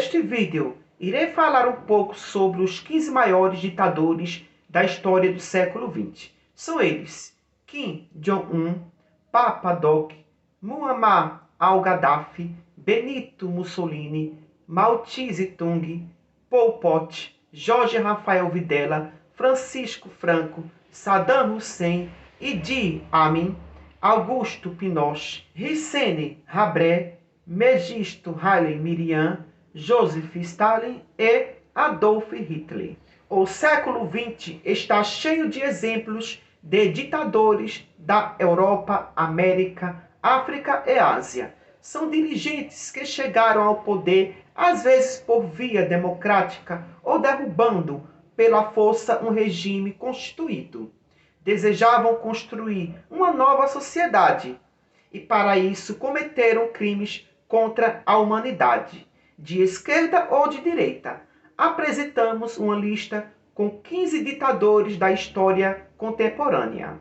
Neste vídeo, irei falar um pouco sobre os 15 maiores ditadores da história do século XX. São eles: Kim Jong-un, Papa Doc, Muammar al-Gaddafi, Benito Mussolini, Mao Tse-tung, Pol Pot, Jorge Rafael Videla, Francisco Franco, Saddam Hussein, Idi Amin, Augusto Pinochet, Hissène Habré, Mengistu Haile Mariam, Joseph Stalin e Adolf Hitler. O século XX está cheio de exemplos de ditadores da Europa, América, África e Ásia. São dirigentes que chegaram ao poder, às vezes por via democrática ou derrubando pela força um regime constituído. Desejavam construir uma nova sociedade e, para isso, cometeram crimes contra a humanidade, de esquerda ou de direita. Apresentamos uma lista com 15 ditadores da história contemporânea.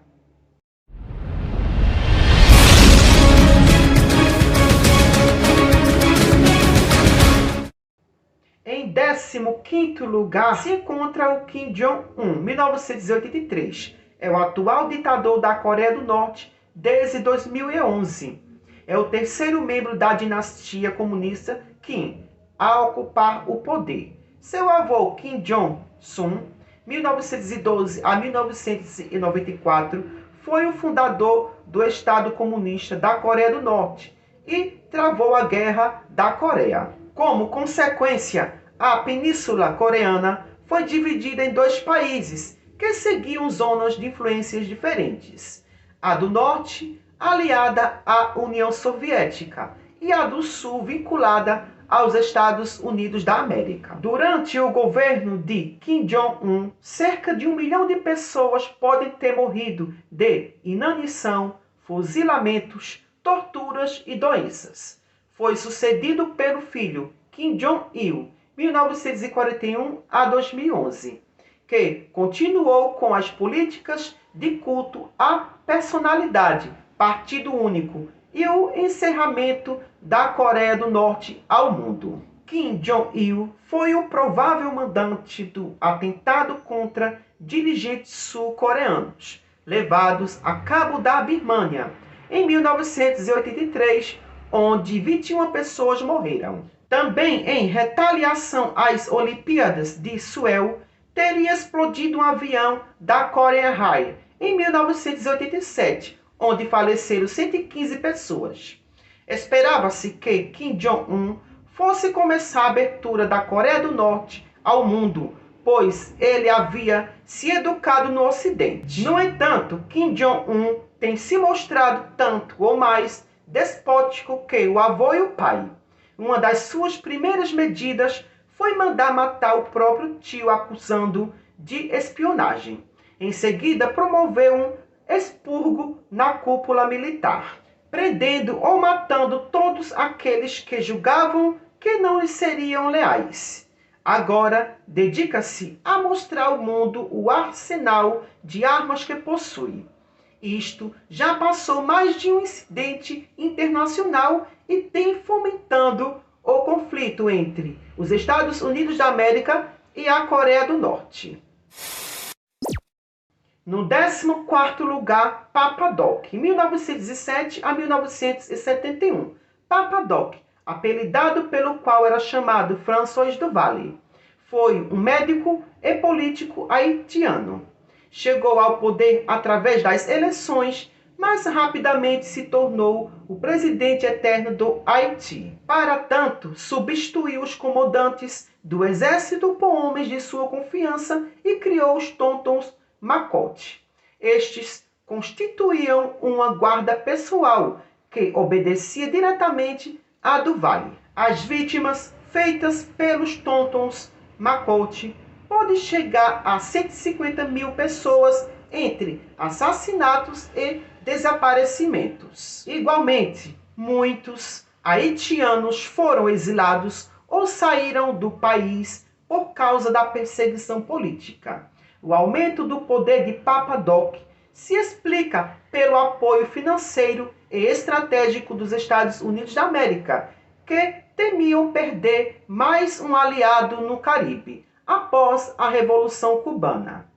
Em 15º lugar se encontra o Kim Jong-un, 1983. É o atual ditador da Coreia do Norte desde 2011. É o terceiro membro da dinastia comunista Kim a ocupar o poder. Seu avô Kim Jong-sun, 1912 a 1994, foi o fundador do Estado Comunista da Coreia do Norte e travou a Guerra da Coreia. Como consequência, a Península Coreana foi dividida em dois países que seguiam zonas de influências diferentes. A do Norte, aliada à União Soviética, e a do Sul, vinculada aos Estados Unidos da América. Durante o governo de Kim Jong-un, cerca de 1 milhão de pessoas podem ter morrido de inanição, fuzilamentos, torturas e doenças. Foi sucedido pelo filho Kim Jong-il, 1941 a 2011, que continuou com as políticas de culto à personalidade, partido único e o encerramento da Coreia do Norte ao mundo. Kim Jong-il foi o provável mandante do atentado contra dirigentes sul-coreanos, levados a cabo da Birmânia, em 1983, onde 21 pessoas morreram. Também em retaliação às Olimpíadas de Seul, teria explodido um avião da Korean Air em 1987, onde faleceram 115 pessoas. Esperava-se que Kim Jong-un fosse começar a abertura da Coreia do Norte ao mundo, pois ele havia se educado no Ocidente. No entanto, Kim Jong-un tem se mostrado tanto ou mais despótico que o avô e o pai. Uma das suas primeiras medidas foi mandar matar o próprio tio, acusando-o de espionagem. Em seguida, promoveu um expurgo na cúpula militar, prendendo ou matando todos aqueles que julgavam que não lhe seriam leais. Agora, dedica-se a mostrar ao mundo o arsenal de armas que possui. Isto já passou mais de um incidente internacional e tem fomentando o conflito entre os Estados Unidos da América e a Coreia do Norte. No 14º lugar, Papa Doc, 1907 a 1971. Papa Doc, apelidado pelo qual era chamado François do Vale, foi um médico e político haitiano. Chegou ao poder através das eleições, mas rapidamente se tornou o presidente eterno do Haiti. Para tanto, substituiu os comandantes do exército por homens de sua confiança e criou os tontons Macote. Estes constituíam uma guarda pessoal que obedecia diretamente à do Vale. As vítimas feitas pelos tontons Macote podem chegar a 150 mil pessoas entre assassinatos e desaparecimentos. Igualmente, muitos haitianos foram exilados ou saíram do país por causa da perseguição política. O aumento do poder de Papa Doc se explica pelo apoio financeiro e estratégico dos Estados Unidos da América, que temiam perder mais um aliado no Caribe, após a Revolução Cubana.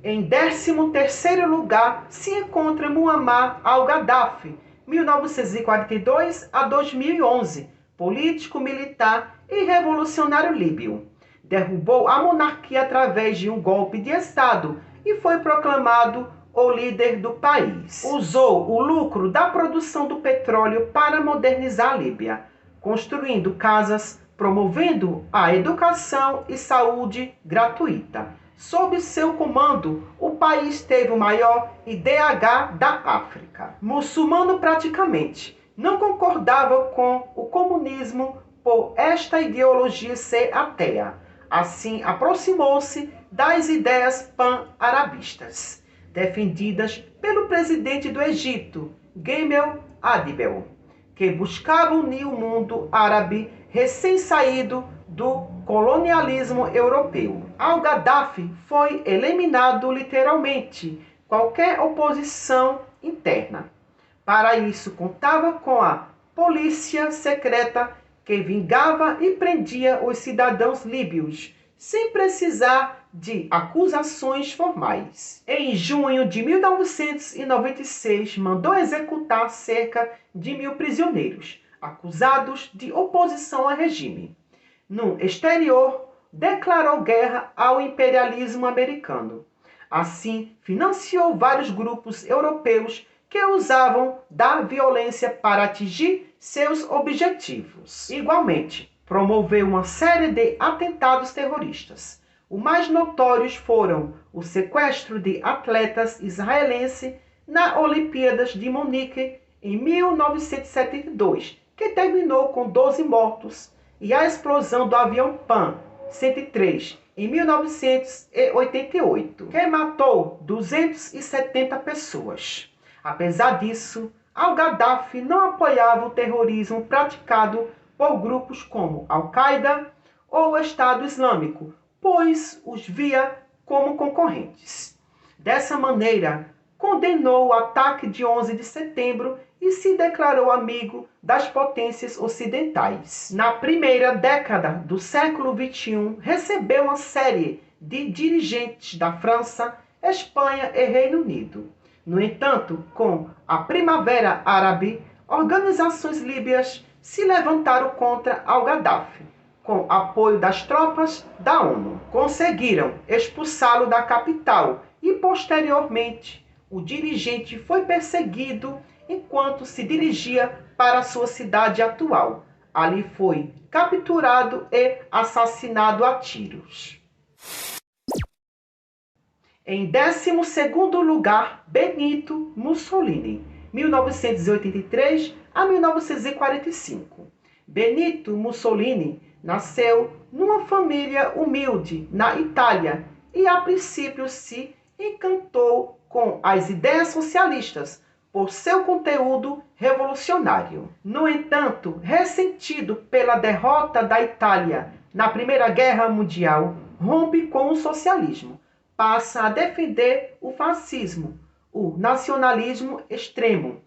Em 13º lugar se encontra Muammar al-Gaddafi, 1942 a 2011, político, militar e revolucionário líbio. Derrubou a monarquia através de um golpe de Estado e foi proclamado o líder do país. Usou o lucro da produção do petróleo para modernizar a Líbia, construindo casas, promovendo a educação e saúde gratuita. Sob seu comando, o país teve o maior IDH da África. Muçulmano praticamente, não concordava com o comunismo por esta ideologia ser ateia. Assim, aproximou-se das ideias pan-arabistas, defendidas pelo presidente do Egito, Gamal Adbel, que buscava unir o mundo árabe recém-saído do colonialismo europeu. Al-Gaddafi foi eliminado literalmente qualquer oposição interna. Para isso, contava com a polícia secreta que vingava e prendia os cidadãos líbios, sem precisar de acusações formais. Em junho de 1996, mandou executar cerca de 1.000 prisioneiros, acusados de oposição ao regime. No exterior, declarou guerra ao imperialismo americano. Assim, financiou vários grupos europeus que usavam da violência para atingir seus objetivos. Igualmente, promoveu uma série de atentados terroristas. Os mais notórios foram o sequestro de atletas israelenses na Olimpíadas de Munique em 1972, que terminou com 12 mortos, e a explosão do avião Pan 103 em 1988, que matou 270 pessoas. Apesar disso, al-Gaddafi não apoiava o terrorismo praticado por grupos como Al-Qaeda ou o Estado Islâmico, pois os via como concorrentes. Dessa maneira, condenou o ataque de 11 de setembro e se declarou amigo das potências ocidentais. Na primeira década do século XXI, recebeu uma série de dirigentes da França, Espanha e Reino Unido. No entanto, com a Primavera Árabe, organizações líbias se levantaram contra al-Gaddafi, com apoio das tropas da ONU. Conseguiram expulsá-lo da capital e, posteriormente, o dirigente foi perseguido enquanto se dirigia para sua cidade atual. Ali foi capturado e assassinado a tiros. Em 12º lugar, Benito Mussolini, 1983 a 1945. Benito Mussolini nasceu numa família humilde na Itália e, a princípio, se encantou com as ideias socialistas por seu conteúdo revolucionário. No entanto, ressentido pela derrota da Itália na Primeira Guerra Mundial, rompe com o socialismo. Passa a defender o fascismo, o nacionalismo extremo,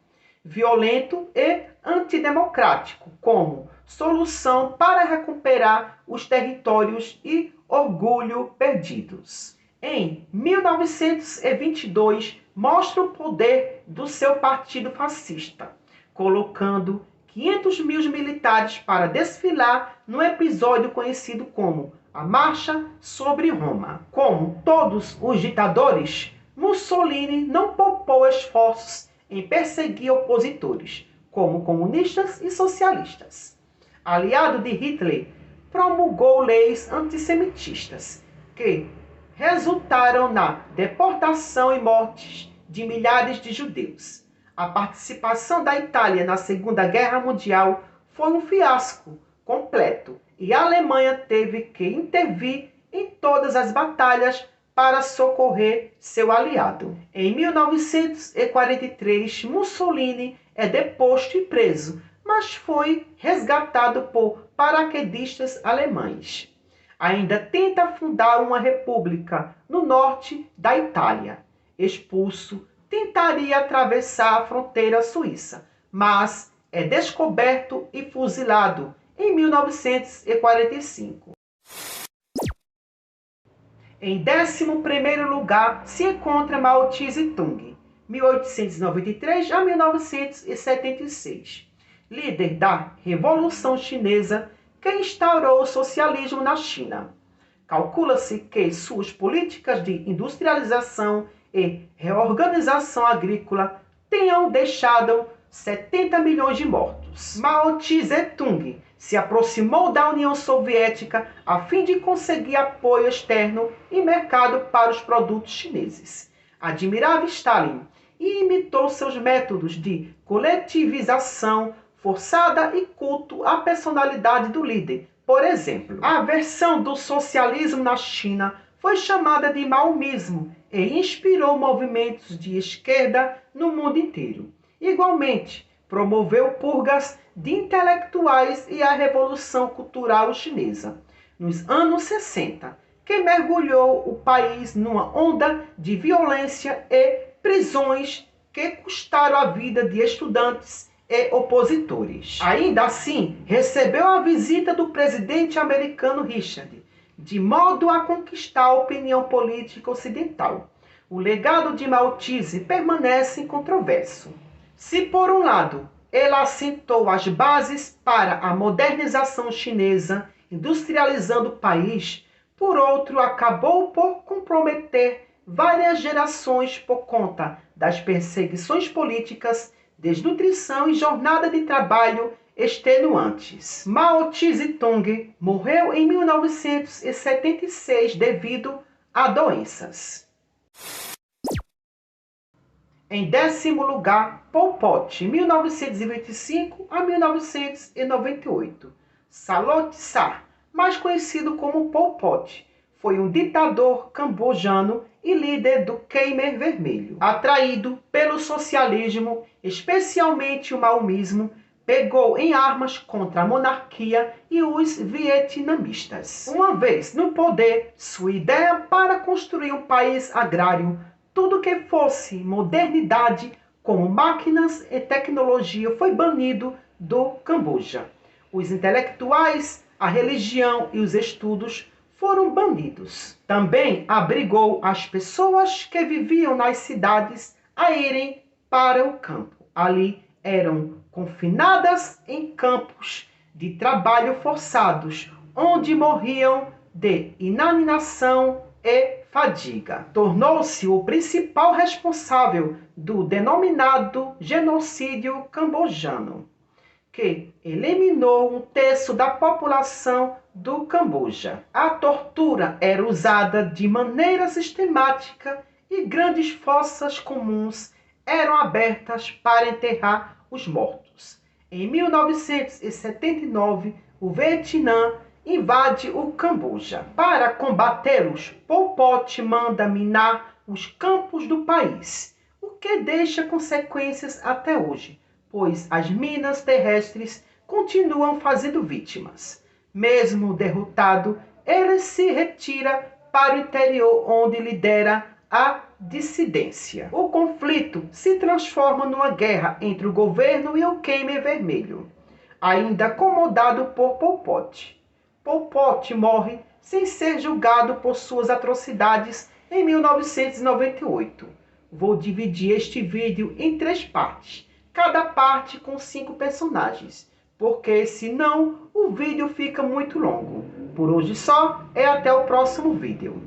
violento e antidemocrático, como solução para recuperar os territórios e orgulho perdidos. Em 1922, mostra o poder do seu partido fascista, colocando 500.000 militares para desfilar no episódio conhecido como a Marcha sobre Roma. Como todos os ditadores, Mussolini não poupou esforços em perseguir opositores, como comunistas e socialistas. Aliado de Hitler, promulgou leis antissemitistas, que resultaram na deportação e mortes de milhares de judeus. A participação da Itália na Segunda Guerra Mundial foi um fiasco completo e a Alemanha teve que intervir em todas as batalhas para socorrer seu aliado. Em 1943, Mussolini é deposto e preso, mas foi resgatado por paraquedistas alemães. Ainda tenta fundar uma república no norte da Itália. Expulso, tentaria atravessar a fronteira suíça, mas é descoberto e fuzilado em 1945. Em 11º lugar se encontra Mao Tse-tung, 1893 a 1976, líder da Revolução Chinesa que instaurou o socialismo na China. Calcula-se que suas políticas de industrialização e reorganização agrícola tenham deixado 70 milhões de mortos. Mao Tse-tung se aproximou da União Soviética a fim de conseguir apoio externo e mercado para os produtos chineses. Admirava Stalin e imitou seus métodos de coletivização forçada e culto à personalidade do líder. Por exemplo, a versão do socialismo na China foi chamada de maoísmo e inspirou movimentos de esquerda no mundo inteiro. Igualmente, promoveu purgas de intelectuais e a Revolução Cultural Chinesa, nos anos 60, que mergulhou o país numa onda de violência e prisões que custaram a vida de estudantes e opositores. Ainda assim, recebeu a visita do presidente americano Richard, de modo a conquistar a opinião política ocidental. O legado de Mao Tse permanece incontroverso. Se, por um lado, ele assentou as bases para a modernização chinesa, industrializando o país, por outro, acabou por comprometer várias gerações por conta das perseguições políticas, desnutrição e jornada de trabalho extenuantes. Mao Tse-tung morreu em 1976 devido a doenças. Em 10º lugar, Pol Pot, 1925 a 1998. Salot Sar, mais conhecido como Pol Pot, foi um ditador cambojano e líder do Khmer Vermelho. Atraído pelo socialismo, especialmente o maoísmo, pegou em armas contra a monarquia e os vietnamistas. Uma vez no poder, sua ideia para construir um país agrário, tudo que fosse modernidade, como máquinas e tecnologia, foi banido do Camboja. Os intelectuais, a religião e os estudos foram banidos. Também abrigou as pessoas que viviam nas cidades a irem para o campo. Ali eram confinadas em campos de trabalho forçados, onde morriam de inanição e fadiga. Tornou-se o principal responsável do denominado genocídio cambojano, que eliminou 1/3 da população do Camboja. A tortura era usada de maneira sistemática e grandes fossas comuns eram abertas para enterrar os mortos. Em 1979, o Vietnã invade o Camboja. Para combatê-los, Pol Pot manda minar os campos do país, o que deixa consequências até hoje, pois as minas terrestres continuam fazendo vítimas. Mesmo derrotado, ele se retira para o interior, onde lidera a dissidência. O conflito se transforma numa guerra entre o governo e o Khmer Vermelho, ainda comandado por Pol Pot. Pol Pot morre sem ser julgado por suas atrocidades em 1998. Vou dividir este vídeo em 3 partes, cada parte com 5 personagens, porque senão o vídeo fica muito longo. Por hoje só, até o próximo vídeo.